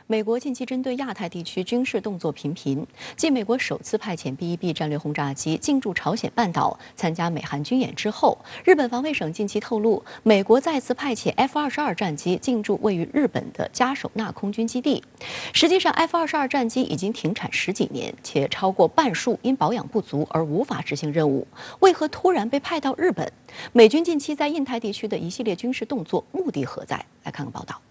美国近期针对亚太地区军事动作频频。继美国首次派遣 B-1B 战略轰炸机进驻朝鲜半岛参加美韩军演之后，日本防卫省近期透露，美国再次派遣 F-22战机进驻位于日本的嘉手纳空军基地。实际上 ，F-22战机已经停产10几年，且超过半数因保养不足而无法执行任务。为何突然被派到日本？美军近期在印太地区的一系列军事动作目的何在？来看看报道。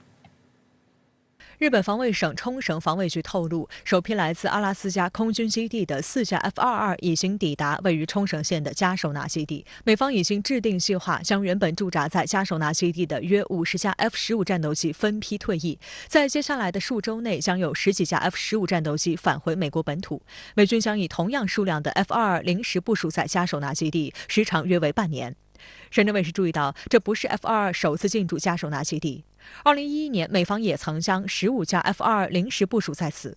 日本防卫省冲绳防卫局透露，首批来自阿拉斯加空军基地的4架 F-22已经抵达位于冲绳县的嘉手纳基地。美方已经制定计划，将原本驻扎在嘉手纳基地的约50架 F-15战斗机分批退役，在接下来的数周内，将有10几架 F-15战斗机返回美国本土。美军将以同样数量的 F-22临时部署在嘉手纳基地，时长约为半年。深圳卫视注意到，这不是 F-22首次进驻嘉手纳基地。2011年，美方也曾将15架 F-22临时部署在此。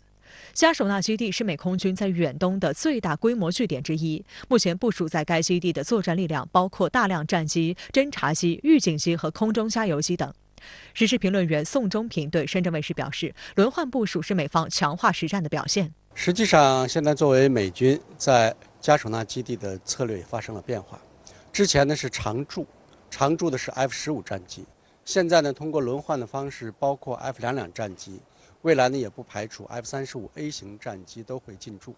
嘉手纳基地是美空军在远东的最大规模据点之一。目前部署在该基地的作战力量包括大量战机、侦察机、预警机和空中加油机等。时事评论员宋忠平对深圳卫视表示，轮换部署是美方强化实战的表现。实际上，现在作为美军在嘉手纳基地的策略也发生了变化。之前呢是常驻的是 F-15战机，现在呢通过轮换的方式，包括 F-22战机，未来呢也不排除 F-35A 型战机都会进驻，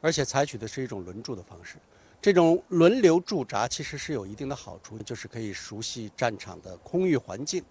而且采取的是一种轮驻的方式。这种轮流驻扎其实是有一定的好处，就是可以熟悉战场的空域环境。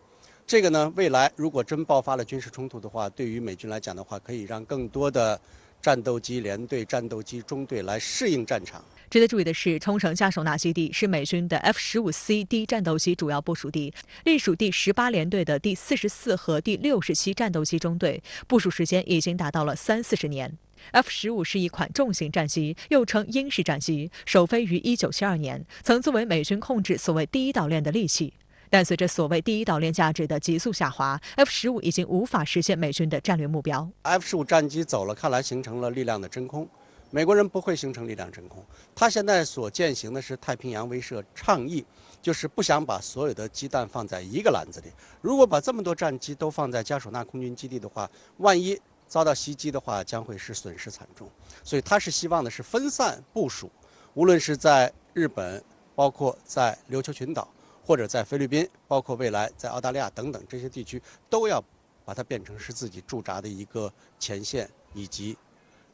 这个呢，未来如果真爆发了军事冲突的话，对于美军来讲的话，可以让更多的战斗机连队、战斗机中队来适应战场。值得注意的是，冲绳嘉手纳基地是美军的 F-15C/D 战斗机主要部署地，隶属第18联队的第44和第67战斗机中队，部署时间已经达到了30-40年。F-15是一款重型战机，又称鹰式战机，首飞于1972年，曾作为美军控制所谓第一岛链的利器。但随着所谓第一岛链价值的急速下滑 ，F-15已经无法实现美军的战略目标。F-15战机走了，看来形成了力量的真空。美国人不会形成力量真空，他现在所践行的是太平洋威慑倡议，就是不想把所有的鸡蛋放在一个篮子里。如果把这么多战机都放在嘉手纳空军基地的话，万一遭到袭击的话，将会是损失惨重。所以他是希望的是分散部署，无论是在日本，包括在琉球群岛，或者在菲律宾，包括未来在澳大利亚等等这些地区，都要把它变成是自己驻扎的一个前线以及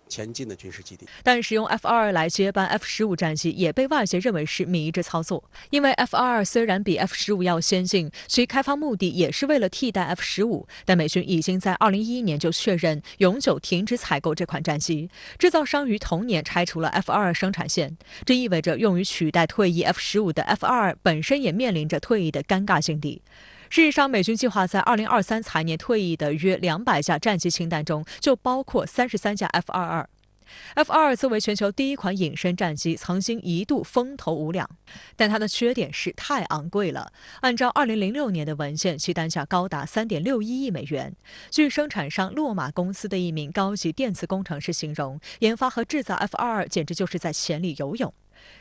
前进的军事基地。但使用 F-22来接班 F-15战机也被外界认为是迷之操作，因为 F-22虽然比 F-15要先进，其开发目的也是为了替代 F-15，但美军已经在2011年就确认永久停止采购这款战机，制造商于同年拆除了 F-22生产线，这意味着用于取代退役 F-15的 F-22本身也面临着退役的尴尬境地。事实上，美军计划在2023财年退役的约200架战机清单中，就包括33架 F-22。F-22作为全球第一款隐身战机，曾经一度风头无两，但它的缺点是太昂贵了。按照2006年的文件，其单价高达3.61亿美元。据生产商洛马公司的一名高级电子工程师形容，研发和制造 F-22简直就是在钱里游泳。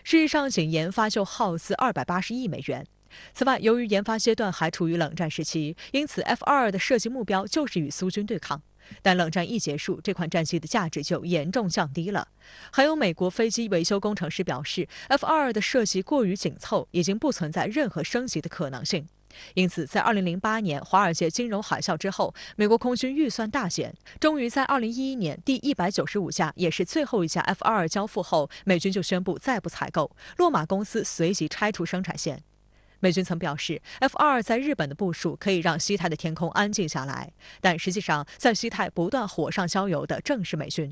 事实上，仅研发就耗资280亿美元。此外，由于研发阶段还处于冷战时期，因此 F-22的设计目标就是与苏军对抗。但冷战一结束，这款战机的价值就严重降低了。还有美国飞机维修工程师表示 ，F-22的设计过于紧凑，已经不存在任何升级的可能性。因此，在2008年华尔街金融海啸之后，美国空军预算大减，终于在2011年第195架，也是最后一架 F-22交付后，美军就宣布再不采购，洛马公司随即拆除生产线。美军曾表示 ，F-22在日本的部署可以让西太的天空安静下来，但实际上，在西太不断火上浇油的正是美军。